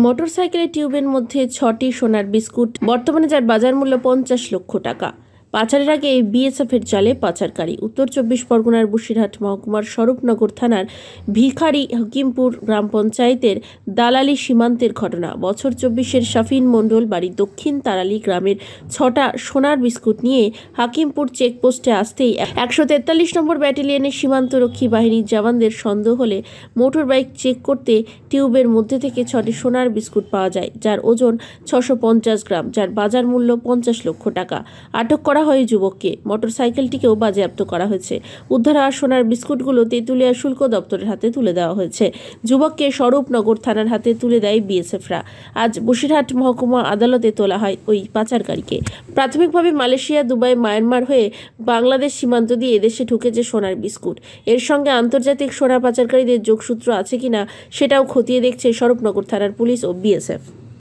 মোটরসাইকেলের টিউবের মধ্যে ৬টি সোনার বিস্কুট, বর্তমানে যার বাজার মূল্য ৫০ লক্ষ টাকা। পাচারের আগে বিএসএফের জালে পাচারকারী। উত্তর ২৪ পরগনার বসিরহাট মহকুমার স্বরূপনগর থানার ভিখারি হাকিমপুর গ্রাম পঞ্চায়েতের দালালি সীমান্তের ঘটনা। বছর ২৪-এর শাফিন মণ্ডল বাড়ি দক্ষিণ তারালি গ্রামের ৬টা সোনার বিস্কুট নিয়ে হাকিমপুর চেকপোস্টে আসতেই ১৪৩ নম্বর ব্যাটালিয়নের সীমান্তরক্ষী বাহিনীর জওয়ানদের সন্দেহ হলে মোটর বাইক চেক করতে টিউবের মধ্যে থেকে ৬টি সোনার বিস্কুট পাওয়া যায়, যার ওজন ৬৫০ গ্রাম, যার বাজার মূল্য ৫০ লক্ষ টাকা। আটক করা হয় যুবককে। মোটরসাইকেলটিকেও বাজেয়াপ্ত করা হয়েছে। উদ্ধার হওয়া সোনার বিস্কুটগুলো তেঁতুলিয়া শুল্ক দপ্তরের হাতে তুলে দেওয়া হয়েছে। যুবককে স্বরূপনগর থানার হাতে তুলে দেয় বিএসএফরা। আজ বসিরহাট মহকুমা আদালতে তোলা হয় ওই পাচারকারীকে। প্রাথমিকভাবে মালয়েশিয়া, দুবাই, মায়ানমার হয়ে বাংলাদেশ সীমান্ত দিয়ে এদেশে ঢুকেছে সোনার বিস্কুট। এর সঙ্গে আন্তর্জাতিক সোনা পাচারকারীদের যোগসূত্র আছে কিনা সেটাও খতিয়ে দেখছে স্বরূপনগর থানার পুলিশ ও বিএসএফ।